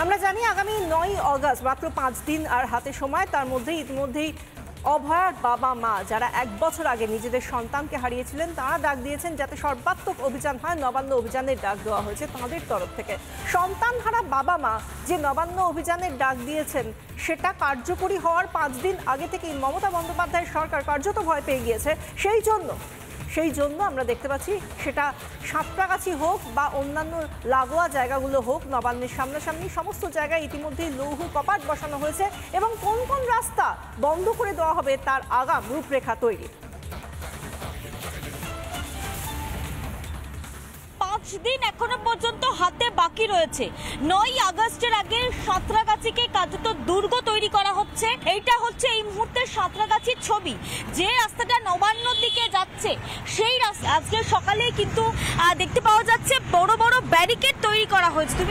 আমরা জানি আগামী 9 আগস্ট মাত্র 5 দিন আর হাতে সময়, তার মধ্যে ইতিমধ্যেই অভয়ার বাবা মা যারা 1 বছর আগে নিজেদের সন্তানকে হারিয়েছিলেন তারা ডাক দিয়েছেন যাতে সর্বাত্মক অভিযান হয়। নবান্ন অভিযানের ডাক দেওয়া হয়েছে তাদের তরফ থেকে। সন্তানহারা বাবা মা যে নবান্ন অভিযানের ডাক দিয়েছেন সেটা কার্যকরী হওয়ার 5 দিন আগে থেকেই মমতা বন্দ্যোপাধ্যায়ের সরকার কার্যত ভয় পেয়ে গিয়েছে। সেই জন্য আমরা দেখতে পাচ্ছি সেটা সাঁতরাগাছি হোক বা অন্যান্য লাগোয়া জায়গাগুলো হোক, নবান্নের সামনাসামনি সমস্ত জায়গায় ইতিমধ্যেই লৌহ কপাট বসানো হয়েছে এবং কোন কোন রাস্তা বন্ধ করে দেওয়া হবে তার আগাম রূপরেখা তৈরি। 5 দিন এখনো পর্যন্ত হাতে বাকি রয়েছে। 9 আগস্টের আগে সাঁতরাগাছিকে কার্যত দুর্গ তৈরি করা হচ্ছে। এইটা হচ্ছে এই মুহূর্তে সাঁতরাগাছির ছবি। যে রাস্তাটা নবান্নর দিকে যাচ্ছে সেই রাস্তা আজকে সকালেই কিন্তু দেখতে পাওয়া যাচ্ছে বড় বড় ব্যারিকেড তৈরি করা হয়েছে।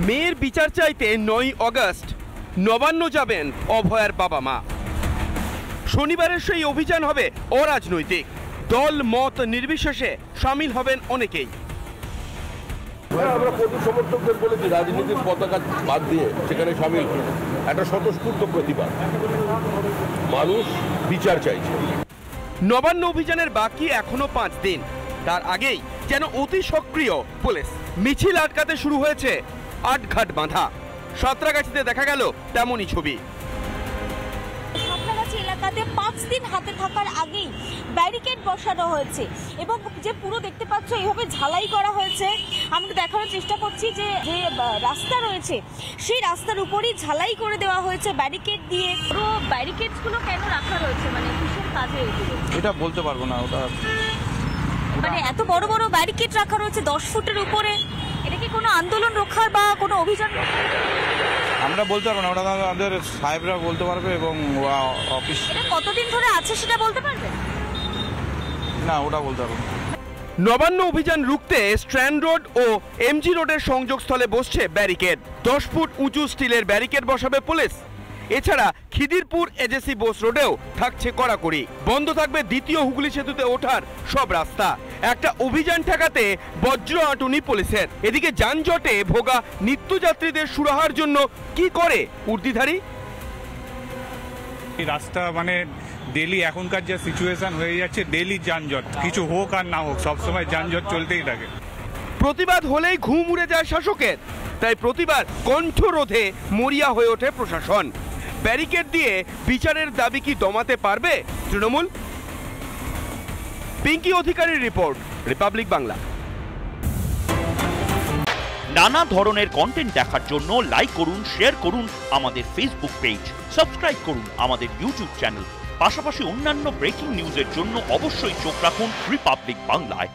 মেয়ের বিচার চাইতে 9 আগস্ট নবান্ন যাবেন অভয়ার বাবা মা। শনিবারের সেই অভিযান হবে অরাজনৈতিক, দল মত নির্বিশেষে সামিল হবেন অনেকেই। আমরা প্রতি সমর্থকদের বলেছি রাজনীতির পতাকা বাদ দিয়ে সেখানে সামিল হন, একটা স্বতঃস্ফূর্ত প্রতিবাদ। মানুষ বিচার চাইছে। নবান্ন অভিযানের বাকি এখনো 5 দিন, তার আগেই যেন অতি সক্রিয় পুলিশ। মিছিল আটকাতে শুরু হয়েছে আটঘাট বাঁধা। সাঁতরাগাছিতে দেখা গেল তেমনই ছবি। এলাকাতে 5 দিন হাতে থাকার আগেই ব্যারিকেড বসানো হয়েছে এবং যে পুরো দেখতে পাচ্ছ এইভাবে ঝালাই করা হয়েছে। আমরা দেখানোর চেষ্টা করছি যে যে রাস্তা রয়েছে সেই রাস্তার উপরই ঝালাই করে দেওয়া হয়েছে ব্যারিকেড দিয়ে। পুরো ব্যারিকেডসগুলো কেন রাখা রয়েছে, মানে কিসের কাজে এগুলো এটা বলতে পারবো না। ওটা মানে এত বড় বড় ব্যারিকেড রাখা রয়েছে 10 ফুটের উপরে, এটা কি কোনো আন্দোলন রক্ষার বা কোনো অভিযান? আমরা বলতে পারবো না, ওটা আমাদের সাহেবরা বলতে পারবে এবং অফিস। এটা কতদিন ধরে আছে সেটা বলতে পারবে না, ওটা বলতে পারবো না। নবান্ন অভিযান রুখতে স্ট্র্যান্ড রোড ও এমজি রোডের সংযোগস্থলে বসছে ব্যারিকেড। 10 ফুট উঁচু স্টিলের ব্যারিকেড বসাবে পুলিশ। এছাড়া খিদিরপুর এজেসি বোস রোডেও থাকছে কড়াকড়ি। বন্ধ থাকবে দ্বিতীয় হুগলি সেতুতে ওঠার সব রাস্তা। একটা অভিযান ঠেকাতে বজ্র আঁটুনি পুলিশের। এদিকে যানজটে ভোগা নিত্যযাত্রীদের সুরাহার জন্য কি করে উর্দিধারী? এই রাস্তা মানে ডেলি এখনকার যে সিচুয়েশন হয়ে যাচ্ছে, ডেলি যানজট, কিছু হোক আর না হোক সবসময় যানজট চলতেই থাকে। প্রতিবাদ হলেই ঘুম উড়ে যায় শাসকের, তাই প্রতিবাদ কণ্ঠরোধে মরিয়া হয়ে ওঠে প্রশাসন। ব্যারিকেড দিয়ে বিচারের দাবি কি দমাতে পারবে তৃণমূল? পিঙ্কি অধিকারীর রিপোর্ট, রিপাবলিক বাংলা। নানা ধরনের কন্টেন্ট দেখার জন্য লাইক করুন, শেয়ার করুন আমাদের ফেসবুক পেজ, সাবস্ক্রাইব করুন আমাদের ইউটিউব চ্যানেল। পাশাপাশি অন্যান্য ব্রেকিং নিউজের জন্য অবশ্যই চোখ রাখুন রিপাবলিক বাংলায়।